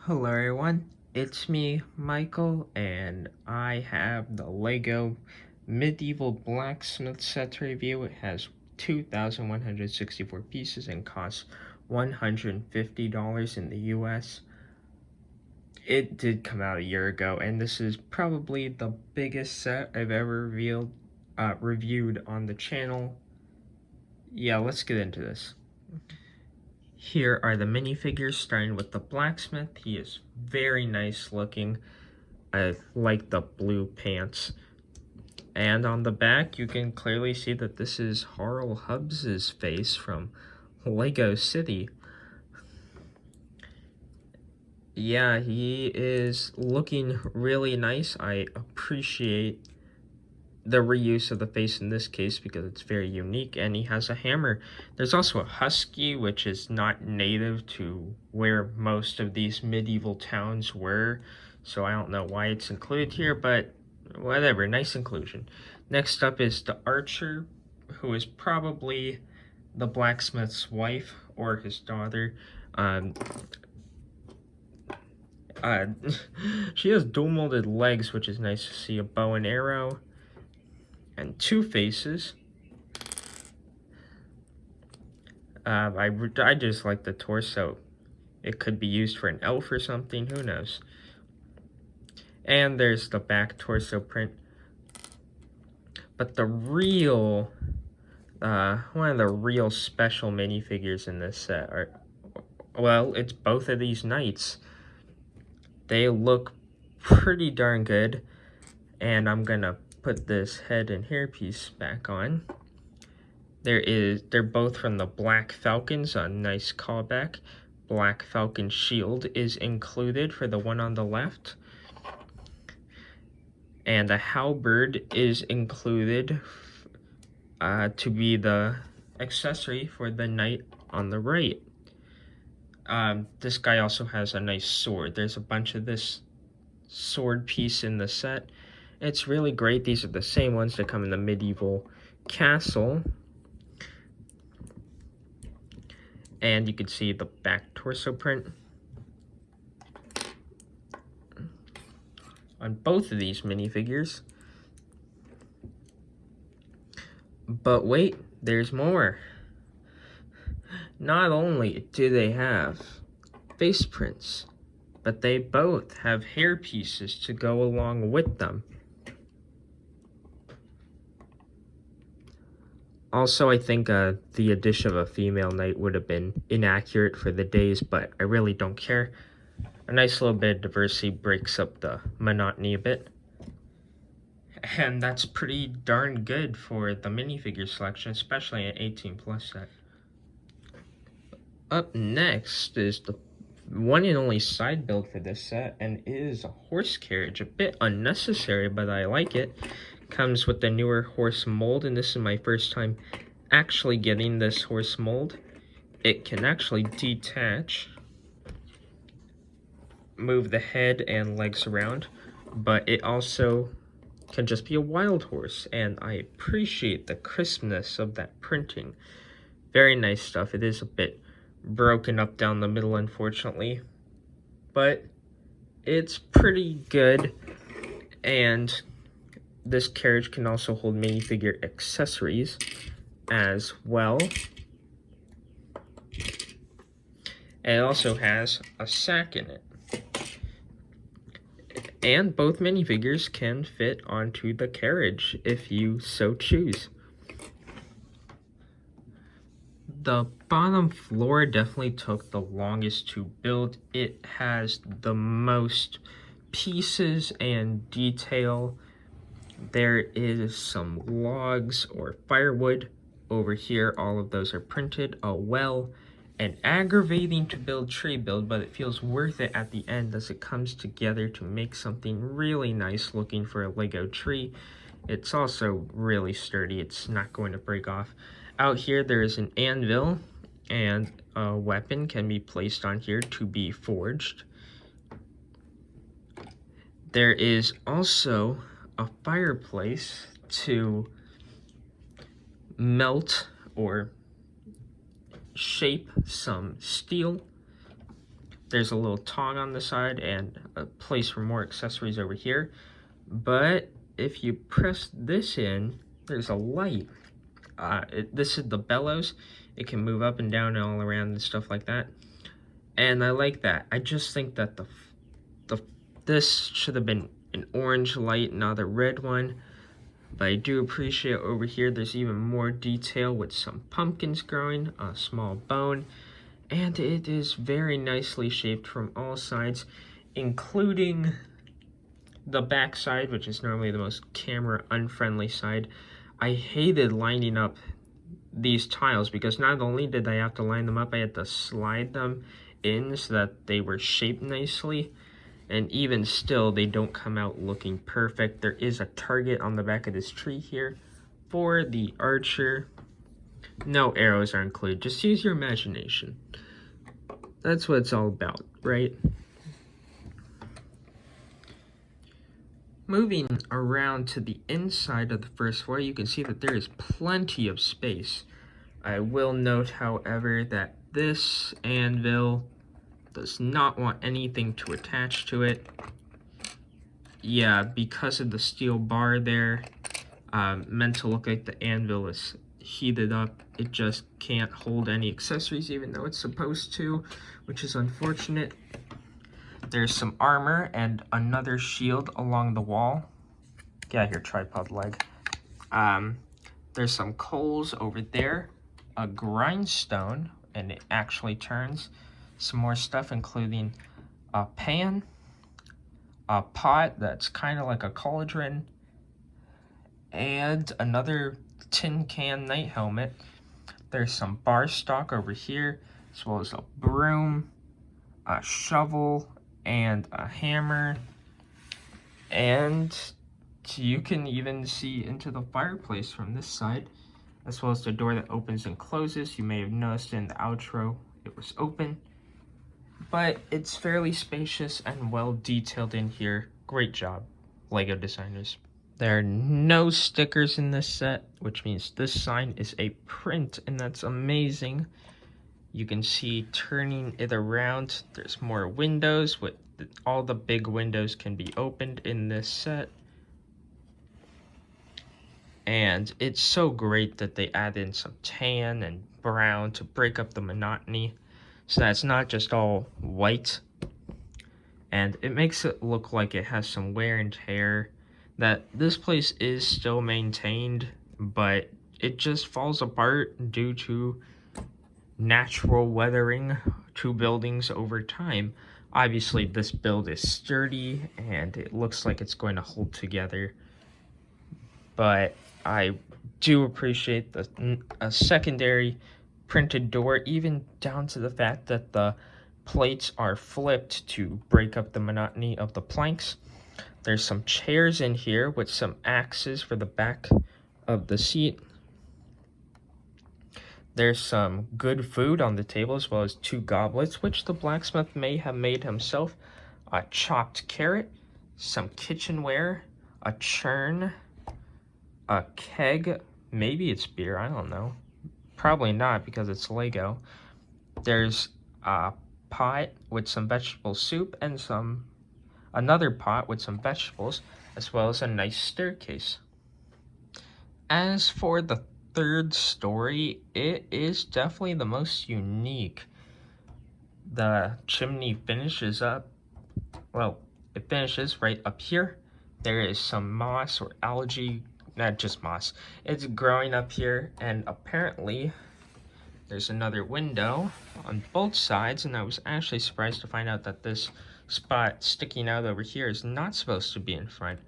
Hello everyone, it's me, Michael, and I have the LEGO Medieval Blacksmith set to review. It has 2,164 pieces and costs $150 in the US. It did come out a year ago, and this is probably the biggest set I've ever reviewed on the channel. Yeah, let's get into this. Here are the minifigures, starting with the Blacksmith. He is very nice looking. I like the blue pants. And on the back, you can clearly see that this is Harl Hubbs's face from Lego City. Yeah, he is looking really nice. I appreciate the reuse of the face in this case because it's very unique, and he has a hammer. There's also a husky, which is not native to where most of these medieval towns were, so I don't know why it's included here, but whatever, nice inclusion. Next up is the archer, who is probably the blacksmith's wife or his daughter. She has dual molded legs, which is nice to see. A bow and arrow and two faces. I just like the torso. It could be used for an elf or something, who knows. And there's the back torso print. But the real, one of the real special minifigures in this set are, well, it's both of these knights. They look pretty darn good, and I'm gonna put this head and hairpiece back on. They're both from the Black Falcons, a nice callback. Black Falcon shield is included for the one on the left. And a halberd is included to be the accessory for the knight on the right. This guy also has a nice sword. There's a bunch of this sword piece in the set. It's really great. These are the same ones that come in the medieval castle. And you can see the back torso print on both of these minifigures. But wait, there's more. Not only do they have face prints, but they both have hair pieces to go along with them. Also, I think the addition of a female knight would have been inaccurate for the days, but I really don't care. A nice little bit of diversity breaks up the monotony a bit. And that's pretty darn good for the minifigure selection, especially an 18+ set. Up next is the one and only side build for this set, and it is a horse carriage. A bit unnecessary, but I like it. Comes with the newer horse mold, and this is my first time actually getting this horse mold. It can actually detach, move the head and legs around, but it also can just be a wild horse, and I appreciate the crispness of that printing. Very nice stuff. It is a bit broken up down the middle, unfortunately, but it's pretty good. And this carriage can also hold minifigure accessories as well. And it also has a sack in it. And both minifigures can fit onto the carriage if you so choose. The bottom floor definitely took the longest to build. It has the most pieces and detail. There is some logs or firewood over here. All of those are printed. A well, an aggravating to build tree build, but it feels worth it at the end as it comes together to make something really nice looking for a Lego tree. It's also really sturdy. It's not going to break off. Out here there is an anvil, and a weapon can be placed on here to be forged. There is also a fireplace to melt or shape some steel. There's a little tong on the side and a place for more accessories over here. But if you press this in, there's a light. This is the bellows. It can move up and down and all around and stuff like that. And I like that. I just think that this should have been an orange light, not a red one. But I do appreciate over here there's even more detail with some pumpkins growing, a small bone, and it is very nicely shaped from all sides, including the back side, which is normally the most camera unfriendly side. I hated lining up these tiles because not only did I have to line them up, I had to slide them in so that they were shaped nicely. And even still, they don't come out looking perfect. There is a target on the back of this tree here for the archer. No arrows are included. Just use your imagination. That's what it's all about, right? Moving around to the inside of the first floor, you can see that there is plenty of space. I will note, however, that this anvil does not want anything to attach to it. Yeah, because of the steel bar there, meant to look like the anvil is heated up. It just can't hold any accessories even though it's supposed to, which is unfortunate. There's some armor and another shield along the wall. Get out of here, tripod leg. There's some coals over there, a grindstone, and it actually turns. Some more stuff, including a pan, a pot that's kind of like a cauldron, and another tin can night helmet. There's some bar stock over here, as well as a broom, a shovel, and a hammer. And you can even see into the fireplace from this side, as well as the door that opens and closes. You may have noticed in the outro it was open. But it's fairly spacious and well detailed in here. Great job, LEGO designers. There are no stickers in this set, which means this sign is a print, and that's amazing. You can see turning it around, there's more windows. All the big windows can be opened in this set. And it's so great that they add in some tan and brown to break up the monotony, so that it's not just all white. And it makes it look like it has some wear and tear, that this place is still maintained, but it just falls apart due to natural weathering to buildings over time. Obviously, this build is sturdy and it looks like it's going to hold together, but I do appreciate a secondary printed door, even down to the fact that the plates are flipped to break up the monotony of the planks. There's some chairs in here with some axes for the back of the seat. There's some good food on the table, as well as 2 goblets, which the blacksmith may have made himself. A chopped carrot, some kitchenware, a churn, a keg, maybe it's beer, I don't know. Probably not because it's Lego. There's a pot with some vegetable soup and another pot with some vegetables, as well as a nice staircase. As for the third story, it is definitely the most unique. The chimney finishes up, well, it finishes right up here. There is some moss or algae, not just moss, it's growing up here, and apparently there's another window on both sides, and I was actually surprised to find out that this spot sticking out over here is not supposed to be in front.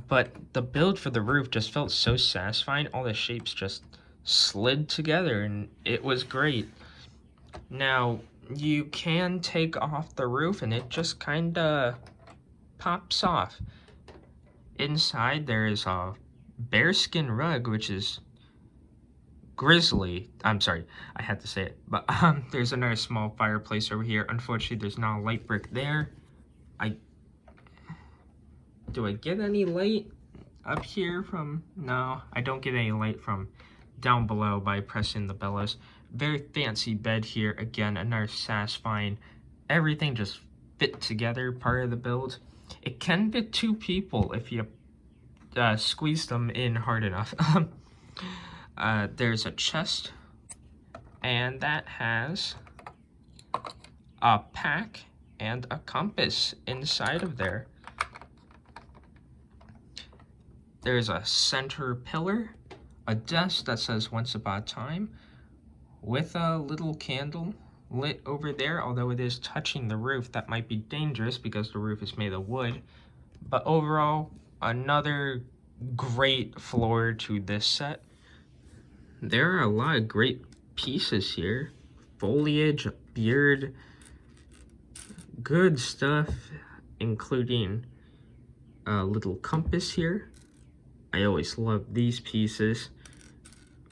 But the build for the roof just felt so satisfying. All the shapes just slid together and it was great. Now, you can take off the roof and it just kind of pops off. Inside there is a bearskin rug, which is grizzly. I'm sorry, I had to say it. But there's another small fireplace over here. Unfortunately, there's not a light brick there. Do I get any light up here from? No, I don't get any light from down below by pressing the bellows. Very fancy bed here. Again, another satisfying everything just fit together, part of the build. It can fit 2 people if you squeeze them in hard enough. There's a chest, and that has a pack and a compass inside of there. There's a center pillar, a desk that says once upon a time, with a little candle lit over there, although it is touching the roof. That might be dangerous because the roof is made of wood. But overall, another great floor to this set. There are a lot of great pieces here. Foliage, beard, good stuff, including a little compass here. I always love these pieces.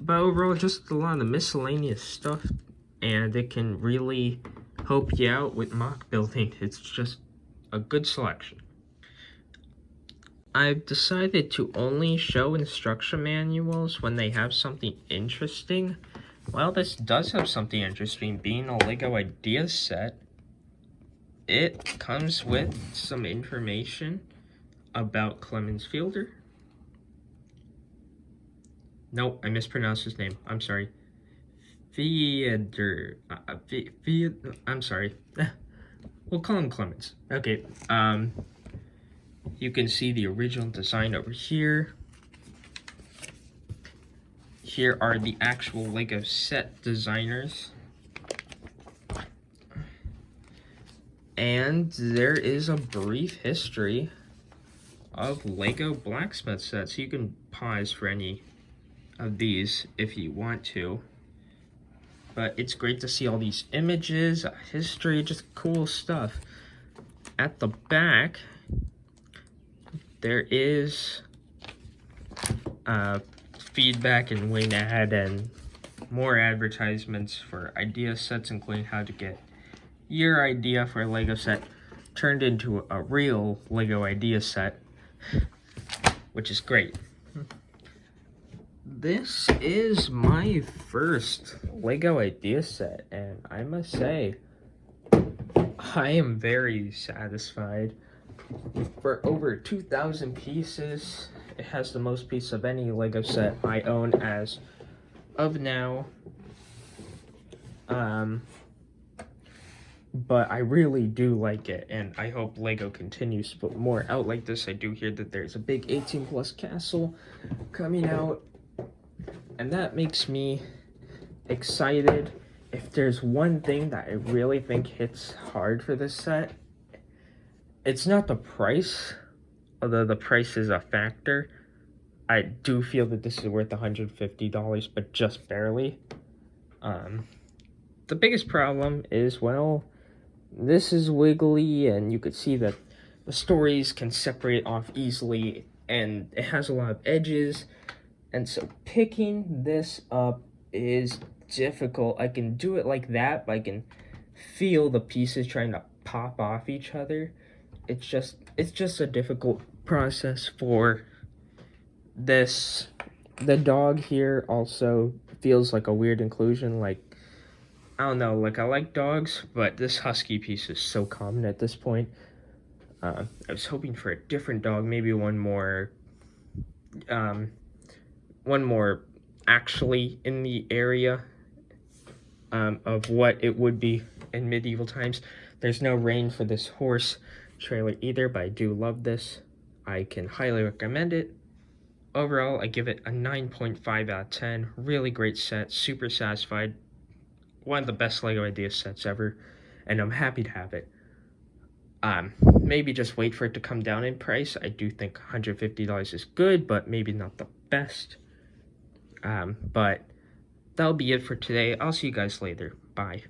But overall, just a lot of miscellaneous stuff, and it can really help you out with mock building. It's just a good selection. I've decided to only show instruction manuals when they have something interesting. Well, this does have something interesting. Being a LEGO Ideas set, it comes with some information about Clemens Fielder. Nope, I mispronounced his name. I'm sorry. I'm sorry. We'll call him Clemens. Okay. You can see the original design over here. Here are the actual LEGO set designers. And there is a brief history of LEGO Blacksmith sets. You can pause for any of these if you want to. But it's great to see all these images, history, just cool stuff. At the back, there is feedback and win ad and more advertisements for idea sets, including how to get your idea for a LEGO set turned into a real LEGO idea set, which is great. This is my first LEGO idea set, and I must say, I am very satisfied. For over 2,000 pieces, it has the most pieces of any LEGO set I own as of now. But I really do like it, and I hope LEGO continues to put more out like this. I do hear that there's a big 18+ castle coming out, and that makes me excited. If there's one thing that I really think hits hard for this set, it's not the price, although the price is a factor. I do feel that this is worth $150, but just barely. The biggest problem is, well, this is wiggly, and you could see that the stories can separate off easily, and it has a lot of edges, and so picking this up is difficult. I can do it like that, but I can feel the pieces trying to pop off each other. It's just a difficult process for this. The dog here also feels like a weird inclusion. Like, I don't know, like I like dogs, but this husky piece is so common at this point. I was hoping for a different dog, maybe one more actually in the area of what it would be in medieval times. There's no rain for this horse trailer either, but I do love this. I can highly recommend it. Overall, I give it a 9.5 out of 10. Really great set, super satisfied. One of the best LEGO idea sets ever, and I'm happy to have it. Maybe just wait for it to come down in price. I do think $150 is good, but maybe not the best. But that'll be it for today. I'll see you guys later. Bye.